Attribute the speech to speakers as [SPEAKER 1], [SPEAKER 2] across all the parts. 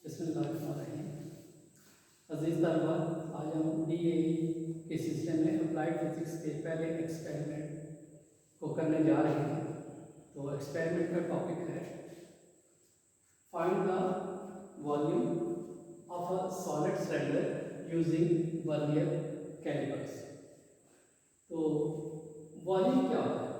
[SPEAKER 1] बिस्मिल्लाहिर्रहमानिर्रहीम। अज़ीज़ तलबा, आज हम DAE के सिलसिले में अप्लाइड फिज़िक्स के पहले एक्सपेरिमेंट को करने जा रहे हैं। तो एक्सपेरिमेंट का टॉपिक है find the volume of a solid cylinder using vernier callipers. तो वॉल्यूम क्या होता है?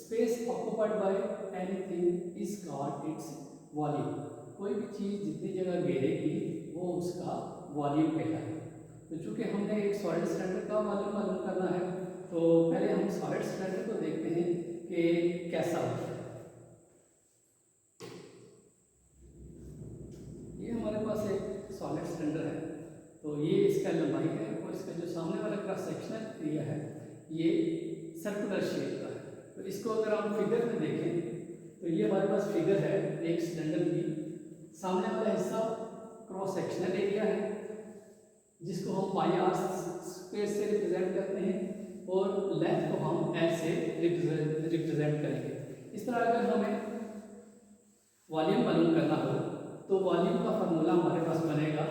[SPEAKER 1] Space occupied by anything is called its volume. कोई भी चीज़ जितनी जगह घेरेगी वो उसका वॉल्यूम कहलाएगा। तो चूंकि हमने एक सॉलिड सिलेंडर का वॉल्यूम मालूम करना है, तो पहले हम सॉलिड सिलेंडर को देखते हैं कि कैसा होता है। ये हमारे पास एक सॉलिड सिलेंडर है, तो ये इसका लंबाई है और इसका जो सामने वाला क्रॉस सेक्शनल एरिया है ये सर्कुलर शेप का है। तो इसको अगर हम फिगर में देखें तो ये हमारे पास फिगर है एक सिलेंडर की। सामने वाला हिस्सा क्रॉस सेक्शनल एरिया है जिसको हम पाई आर स्क्वायर से रिप्रेजेंट करते हैं और लेंथ को हम एल से रिप्रेजेंट करेंगे। इस तरह अगर हमें वॉल्यूम मालूम करना हो तो वॉल्यूम का फार्मूला हमारे पास बनेगा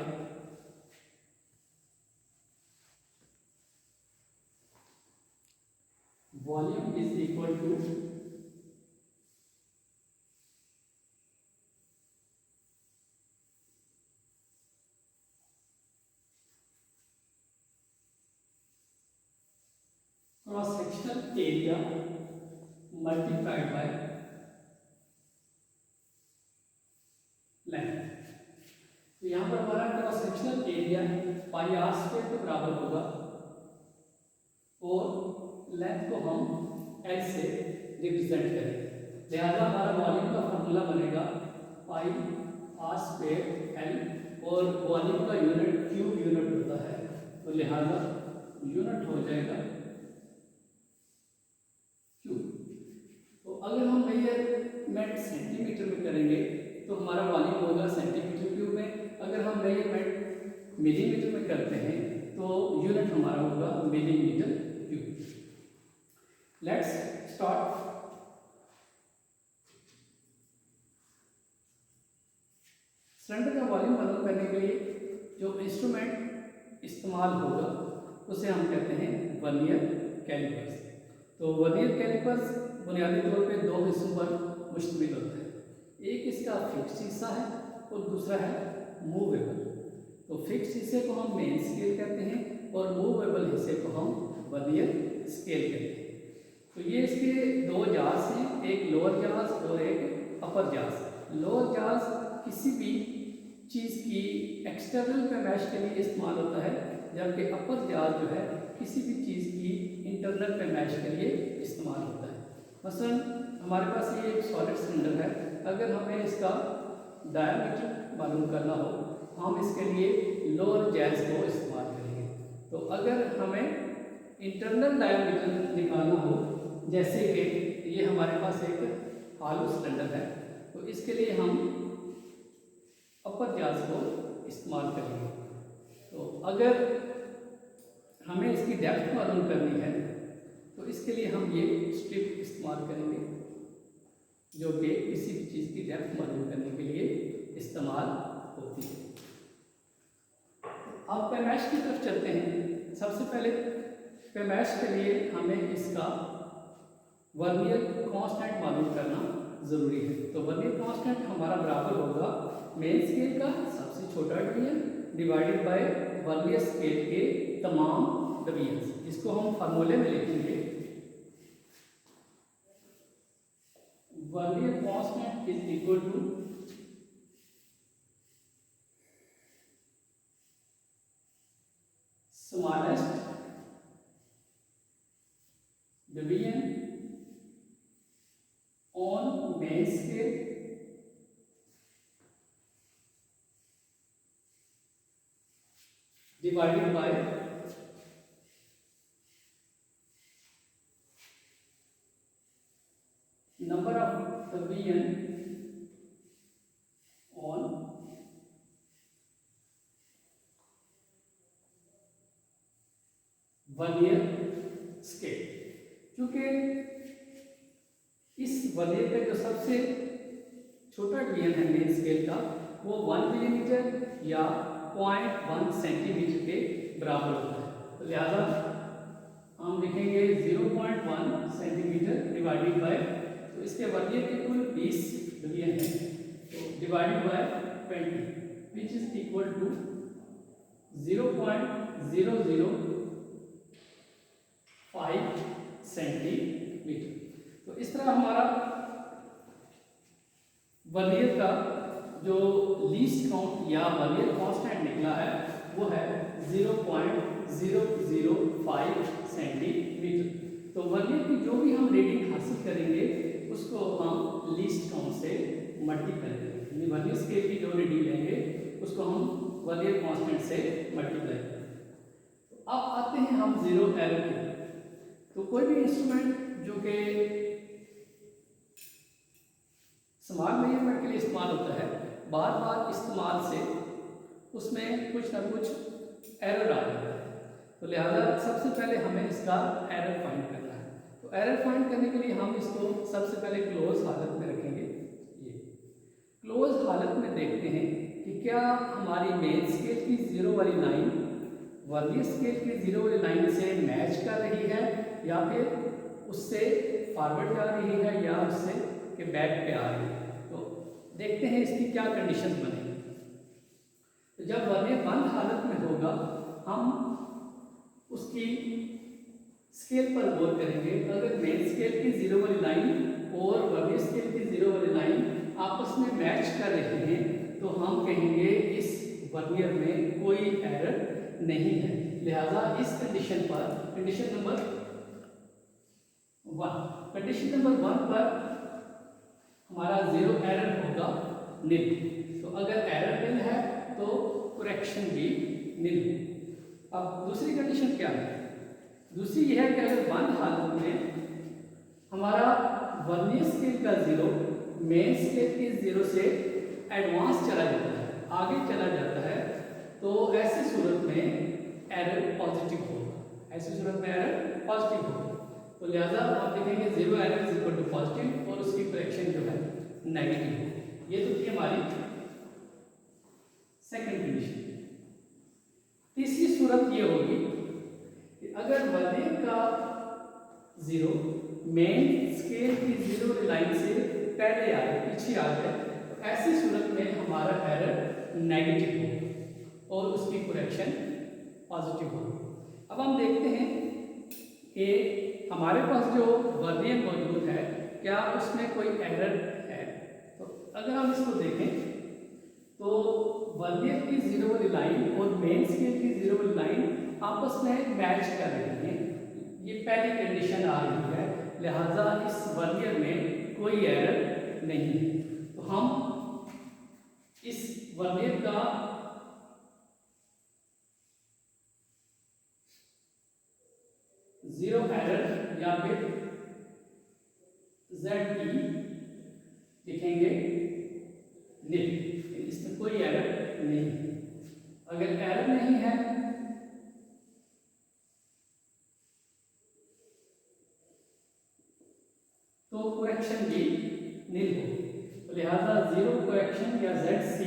[SPEAKER 1] volume is equal to cross sectional area multiplied by length. तो यहाँ पर हमारा cross sectional area pi R square के बराबर होगा और लेंथ को हम एल से रिप्रेजेंट करेंगे। लिहाजा हमारा वॉल्यूम का फार्मूला बनेगा पाई आर स्क्वायर एल और वॉल्यूम का यूनिट क्यूब यूनिट होता है, तो लिहाजा यूनिट हो जाएगा क्यूब। तो अगर हम मेजरमेंट सेंटीमीटर में करेंगे तो हमारा वॉल्यूम होगा सेंटीमीटर क्यूब में। अगर हम मेजरमेंट मिलीमीटर में करते हैं तो यूनिट हमारा होगा millimetre cube. Let's start. Cylinder का वॉल्यूम मालूम करने के लिए जो इंस्ट्रूमेंट इस्तेमाल होगा उसे हम कहते हैं वर्नियर कैलिपर्स। तो वर्नियर कैलिपर्स बुनियादी तौर पे दो हिस्सों पर मुश्तमिल होता है। एक इसका फिक्स्ड हिस्सा है और दूसरा है मूवेबल। तो फिक्स्ड हिस्से को हम मेन स्केल कहते हैं और मूवेबल हिस्से को हम वर्नियर स्केल कहते हैं। तो ये इसके दो जार्स हैं, एक लोअर जार्स और एक अपर जार्स। लोअर जार्स किसी भी चीज़ की एक्सटर्नल पैमाइश के लिए इस्तेमाल होता है, जबकि अपर जार जो है किसी भी चीज़ की इंटरनल पैमाइश के लिए इस्तेमाल होता है। मसलन हमारे पास ये एक सॉलिड सिलेंडर है, अगर हमें इसका डायमीटर मालूम करना हो हम इसके लिए लोअर जार्स को इस्तेमाल करेंगे। तो अगर हमें इंटरनल डायमीटर निकालना हो, जैसे कि ये हमारे पास एक आलू सिलेंडर है, तो इसके लिए हम अपर जार्स को इस्तेमाल करेंगे। तो अगर हमें इसकी डेप्थ मालूम करनी है तो इसके लिए हम ये स्ट्रिप इस्तेमाल करेंगे जो कि किसी भी चीज़ की डेप्थ मालूम करने के लिए इस्तेमाल होती है। अब पैमाइश की तरफ चलते हैं। सबसे पहले पैमाइश के लिए हमें इसका वर्नियर कांस्टेंट मालूम करना ज़रूरी है। तो वर्नियर कांस्टेंट हमारा बराबर होगा मेन स्केल का सबसे छोटा division divided by vernier scale के तमाम डिवीजन। इसको हम फार्मूले में लिखेंगे vernier constant is equal to smallest division on main scale divided by number of division on vernier scale. क्योंकि इस वर्नियर का जो सबसे छोटा डिवीजन है मेन स्केल का वो 1 मिलीमीटर या 0.1 सेंटीमीटर के बराबर होता है। तो लिहाजा हम लिखेंगे 0.1 सेंटीमीटर डिवाइडेड बाय, तो इसके वर्नियर के कुल 20 डिवीजन हैं, तो divided by 20 which is equal to 0.005 centimetre. तो इस तरह हमारा वर्नियर का जो लीस्ट काउंट या वर्नियर कांस्टेंट निकला है वो है 0.005 सेंटीमीटर। तो वर्नियर की जो भी हम रीडिंग हासिल करेंगे उसको हम लीस्ट काउंट से मल्टीप्लाई करेंगे, वर्नियर स्केल की जो रीडिंग लेंगे उसको हम वर्नियर कांस्टेंट से मल्टीप्लाई करेंगे। तो अब आते हैं हम जीरो एरर के। तो कोई भी इंस्ट्रूमेंट जो कि स्मॉल मेजरमेंट के लिए इस्तेमाल होता है, बार बार इस्तेमाल से उसमें कुछ ना कुछ एरर आ जाता है। तो लिहाजा सबसे पहले हमें इसका एरर फाइंड करना है। तो एरर फाइंड करने के लिए हम इसको सबसे पहले क्लोज हालत में रखेंगे। ये क्लोज हालत में देखते हैं कि क्या हमारी मेन स्केल की जीरो वाली लाइन वर्नियर स्केल की जीरो वाली लाइन से मैच कर रही है या फिर उससे फॉरवर्ड जा रही है या उससे के बैक पे आ रही है। तो देखते हैं इसकी क्या कंडीशन बनेगी। तो जब वर्नियर बंद हालत में होगा हम उसकी स्केल पर गौर करेंगे। अगर मेन स्केल की जीरो वाली लाइन और वर्नियर स्केल की जीरो वाली लाइन आपस में मैच कर रही हैं तो हम कहेंगे इस वर्नियर में कोई एरर नहीं है। लिहाजा इस कंडीशन पर कंडीशन नंबर 1 पर हमारा जीरो एरर होगा निल। तो अगर एरर निल है तो करेक्शन भी निल है। अब दूसरी कंडीशन क्या है? दूसरी यह है कि अगर बंद हालत में हमारा वर्नियर स्केल का जीरो मेन स्केल के जीरो से एडवांस चला जाता है, आगे चला जाता है, तो ऐसी सूरत में एरर पॉजिटिव होगा। ऐसी सूरत में एरर पॉजिटिव होगा। तो लिहाजा आप देखेंगे zero error is equal to positive और उसकी करेक्शन जो है नेगेटिव होगी। ये तो थी हमारी सेकंड कंडीशन। तीसरी सूरत ये होगी कि अगर वर्नियर का जीरो मेन स्केल की जीरो लाइन से पहले आ जाए, पीछे आ जाए, तो ऐसी सूरत में हमारा एरर नेगेटिव होगा और उसकी करेक्शन पॉजिटिव होगी। अब हम देखते हैं कि हमारे पास जो वर्नियर मौजूद है क्या उसमें कोई एरर है। तो अगर हम इसको देखें तो वर्नियर की जीरो वाली लाइन और मेन स्केल की जीरो वाली लाइन आपस में मैच कर रही हैं, ये पहली कंडीशन आ रही है। लिहाजा इस वर्नियर में कोई एरर नहीं है। तो हम इस वर्नियर का जीरो एरर या फिर ZE लिखेंगे निल, इसमें कोई एरर नहीं है। अगर एरर नहीं है तो करेक्शन भी निल हो। तो लिहाजा जीरो करेक्शन या ZC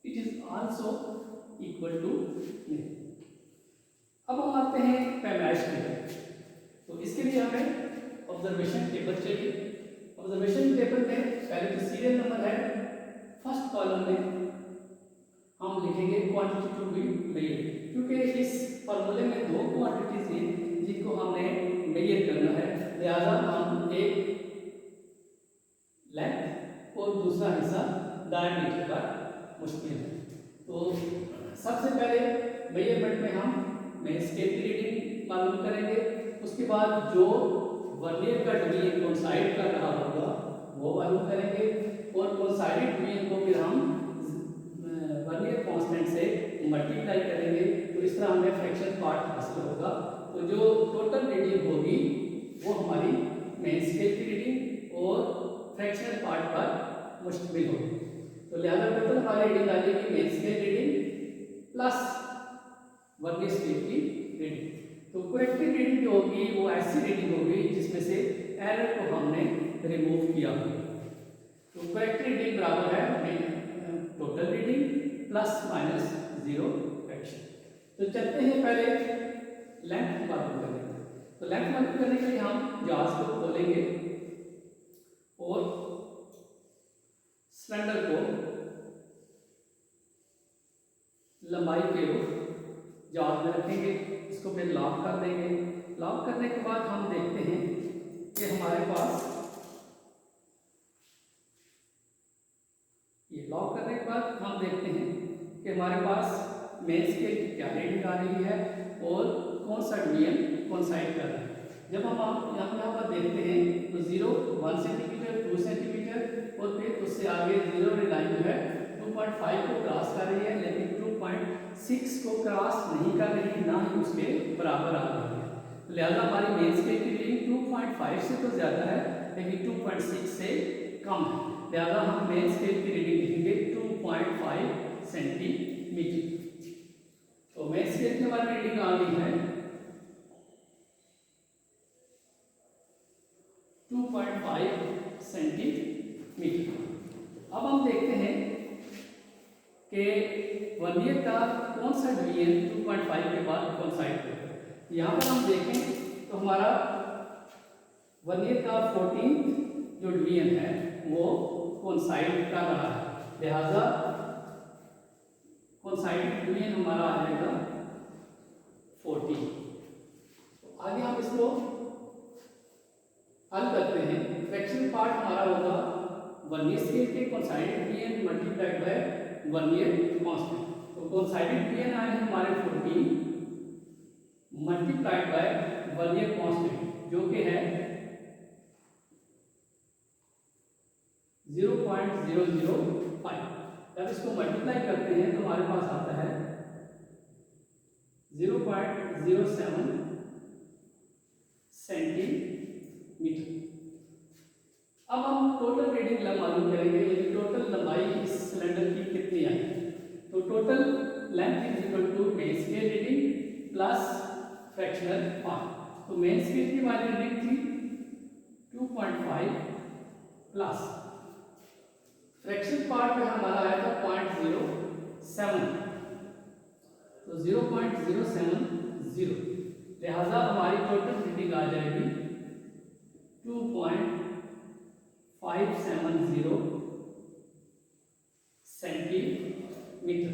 [SPEAKER 1] it is also equal to nil. अब हम आते हैं पैमाइश की तरफ। तो इसके लिए हमें ऑब्जर्वेशन टेबल चाहिए। ऑब्जर्वेशन टेबल में पहले तो सीरियल नंबर है, फर्स्ट कॉलम में हम लिखेंगे क्वांटिटी टू बी मेजर, क्योंकि इस फॉर्मूले में दो क्वांटिटीज हैं जिनको हमने मेजर करना है। लिहाजा हम एक लेंथ और दूसरा हिस्सा डायमीटर का मुश्किल है। तो सबसे पहले मेजरमेंट में हम मेन स्केल की रीडिंग मालूम करेंगे, उसके बाद जो वर्नियर का डिवीजन कोइंसाइड कर रहा होगा वो मालूम करेंगे और कोइंसाइडेड डिवीजन को फिर हम वर्नियर कांस्टेंट से मल्टीप्लाई करेंगे। तो इस तरह हमें फ्रैक्शन पार्ट हासिल होगा। तो जो टोटल रीडिंग होगी वो हमारी मेन स्केल की रीडिंग और फ्रैक्शनल पार्ट पर मुश्तमिल होगी। तो लिहाजा टोटल हमारी रीडिंग आ जाएगी main scale reading plus vernier scale की रीडिंग। तो करेक्टेड रीडिंग जो होगी वो ऐसी रीडिंग होगी जिसमें से एरर को हमने रिमूव किया होगा। तो करेक्ट रीडिंग बराबर है total reading plus minus zero fraction. तो चलते हैं पहले लेंथ मालूम करने के लिए। तो लेंथ मालूम करने के लिए हम जहाज को खोलेंगे और सिलेंडर को लंबाई के जहाज में रखेंगे, इसको फिर लॉक कर देंगे। लॉक करने के बाद हम देखते हैं कि हमारे पास ये लॉक करने के बाद हम देखते हैं कि हमारे पास मेन स्केल की क्या रीडिंग आ रही है और कौन सा डिवीजन कोइंसाइड कर रहा है। जब हम यहाँ पर देखते हैं तो 0 1 सेंटीमीटर 2 सेंटीमीटर और फिर उससे आगे जीरो लाइन जो है 2.5 को क्रॉस कर रही है, लेकिन 2.6 को क्रॉस नहीं कर रही, ना ही उसके बराबर आ रही है। तो लिहाजा हमारी मेन स्केल की रीडिंग 2.5 से तो ज़्यादा है लेकिन 2.6 से कम है। लिहाजा हम मेन स्केल की रीडिंग लिखेंगे 2.5 सेंटीमीटर। तो मेन स्केल की हमारी रीडिंग आ गई है 2.5 सेंटीमीटर। अब हम देखते हैं कि वर्नियर का कौन सा डिवीजन 2.5 के बाद कोइंसाइड करता है। यहाँ पर हम देखें तो हमारा वर्नियर का 14th जो डिवीजन है वो कोइंसाइड कर रहा है, लिहाजा कोइंसाइड डिवीजन हमारा आ जाएगा 14। तो आगे हम इसको हल करते हैं। फ्रैक्शन पार्ट हमारा होगा वर्नियर स्केल के coincided division multiplied by vernier constant. तो कोइंसाइडेड डिवीजन आए हैं हमारे 14 मल्टीप्लाइड बाय वर्नियर कांस्टेंट जो कि है 0.005। जब इसको मल्टीप्लाई करते हैं तो हमारे पास आता है 0.07 सेंटीमीटर। अब हम टोटल रीडिंग मालूम करेंगे, यानी टोटल लंबाई इस सिलेंडर की कितनी आई। तो total length is equal to main scale reading plus fractional part. तो मेन स्केल की हमारी रीडिंग थी 2.5 प्लस फ्रैक्शन पार्ट में हमारा आया था 0.07, तो 0.070, लिहाजा हमारी टोटल रीडिंग आ जाएगी 2.570 सेंटीमीटर।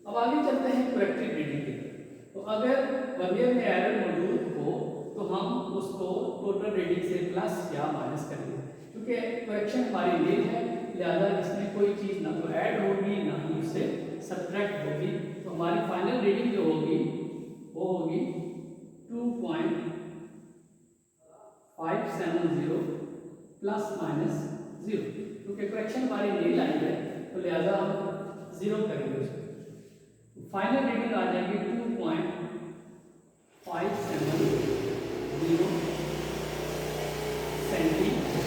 [SPEAKER 1] अब आगे चलते हैं करेक्टेड रीडिंग की तरफ। तो अगर वर्नियर में एरर मौजूद हो तो हम उसको टोटल रीडिंग से प्लस या माइनस करेंगे, क्योंकि करेक्शन हमारी नील है, लिहाजा इसमें कोई चीज़ ना तो ऐड होगी ना ही उससे सब्ट्रैक्ट होगी। तो हमारी फाइनल रीडिंग जो होगी वो होगी 2.570 प्लस माइनस 0, क्योंकि करेक्शन हमारी नील आई है तो लिहाजा हम 0 करेंगे उसको। फाइनल रीडिंग आ जाएगी 2.570 सेंटीमीटर।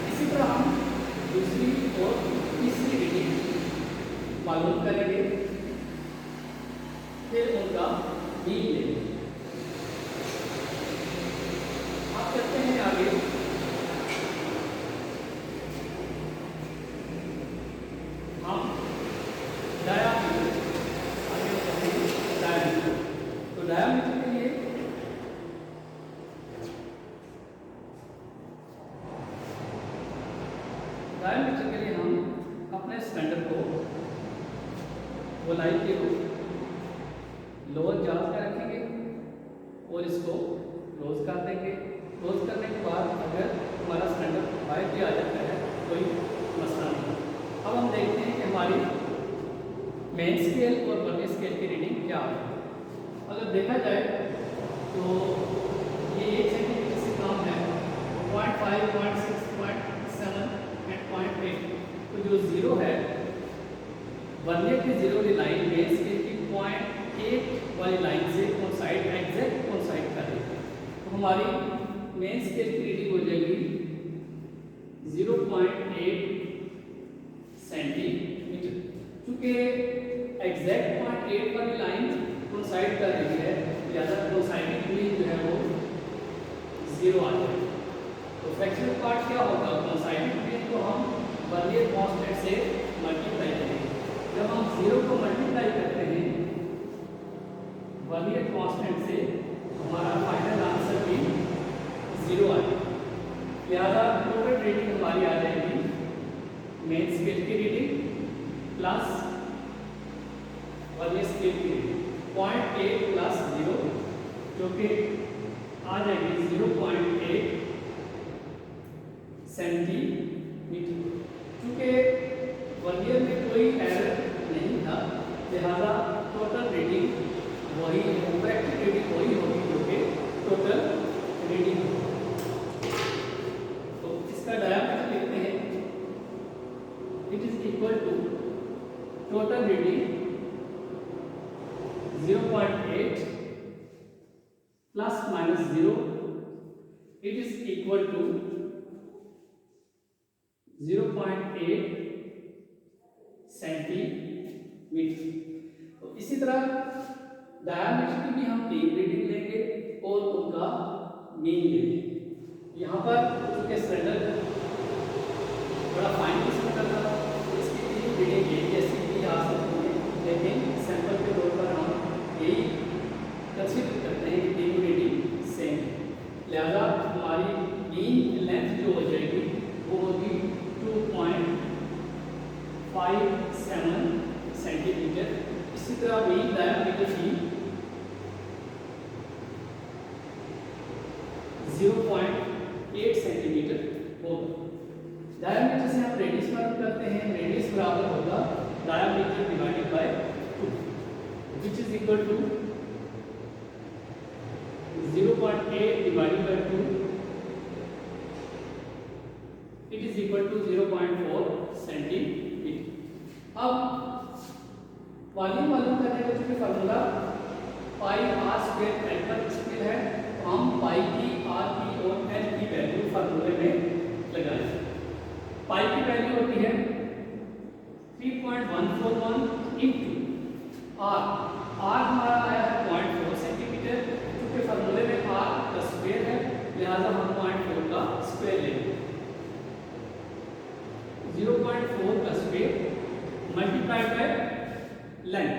[SPEAKER 1] इसी तरह हम दूसरी और तीसरी रीडिंग मालूम करेंगे, फिर उनका मीन लेंगे। आप चलते हैं आगे। हम डायामीटर आगे चलते हैं। डायामीटर, तो डायामीटर के लिए हम अपने सिलेंडर को गोलाई के लोअर जाल में रखेंगे और इसको क्लोज कर देंगे। क्लोज करने के बाद अगर हमारा सिलेंडर बाहर भी आ जाता है कोई मसला नहीं। अब हम देखते हैं कि हमारी मेन स्केल और वर्नियर स्केल की रीडिंग क्या है। अगर देखा जाए तो ये 1 सेंटीमीटर से कम है, 0.5 0.6 0.7 एंड 0.8। तो जो 0 है वर्नियर की 0 वाली लाइन मेन स्केल की 0.8 वाली लाइन से कोइंसाइड एग्जैक्ट कोइंसाइड कर रही है। तो हमारी मेन स्केल की रीडिंग हो जाएगी 0.8 सेंटीमीटर। क्योंकि एग्जैक्ट 0.8 वाली लाइन कोइंसाइड कर रही है, लिहाजा कोइंसाइडिंग रीडिंग जो है वो 0 आ जाएगी। तो फ्रैक्शनल पार्ट क्या होगा, कोसाइडेड प्लेन को हम वर्नियर कांस्टेंट से मल्टीप्लाई करेंगे। जब हम 0 को मल्टीप्लाई करते हैं वर्नियर कांस्टेंट से, हमारा फाइनल आंसर भी 0 आएगा। लिहाजा टोटल रीडिंग हमारी आ जाएगी मेन स्केल की रीडिंग प्लस वर्नियर स्केल की रीडिंग 0.8 प्लस 0, जो कि आ जाएगी 0.8 सेंटीमीटर। क्योंकि वर्नियर में कोई एरर नहीं था, लिहाजा टोटल रीडिंग वही, करेक्ट रीडिंग वही होगी जो कि टोटल रीडिंग होगी। तो इसका डायमीटर लिखते हैं, it is equal to total reading 0.8 plus minus 0, it is equal to 0.8 centimetre. तो इसी तरह डायमीटर की भी हम 3 रीडिंग लेंगे और उनका मीन लेंगे। यहाँ पर चूंकि सिलेंडर बड़ा फाइन किस्म का था, इसकी 3 रीडिंग एक जैसी भी आ सकती है, लेकिन सैंपल के तौर पर हम यही कंसीडर करते हैं कि 3 रीडिंग सेम है। लिहाजा हमारी मीन लेंथ जो हो जाएगी वो होगी 2.57 सेंटीमीटर। इसी तरह मीन डायमीटर भी 0.8 सेंटीमीटर होगा। डायमीटर से हम रेडियस मालूम करते हैं, रेडियस बराबर होगा diameter divided by 2, which is equal to 0.8 divided by 2, it is equal to 0.4 centimetre. अब वॉल्यूम मालूम करने का चूंकि formula pi R square L पर स्थिर है, तो हम पाई की, आर की और एल की वैल्यू फार्मूले में लगाएं। पाई की वैल्यू होती है 3.141 इंटू आर। आर हमारा आया है 0.4 सेंटीमीटर, क्योंकि फार्मूले में आर का स्क्वायर है, लिहाजा हम 0.4 का स्क्वायर लेंगे। 0.4 का square multiplied by length.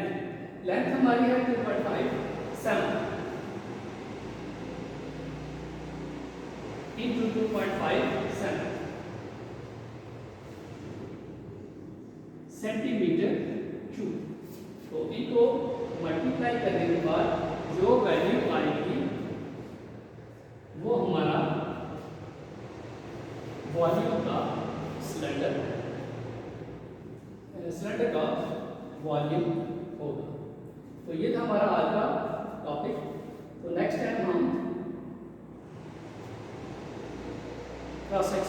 [SPEAKER 1] Length हमारी है 2.57 इंटू 2.57 सेंटीमीटर क्यूब। तो इनको मल्टीप्लाई करने के बाद जो वैल्यू आएगी वो हमारा वॉल्यूम का सिलेंडर का वॉल्यूम होगा। तो ये था हमारा आज का टॉपिक। तो नेक्स्ट टाइम हम क्रॉस सेक्शन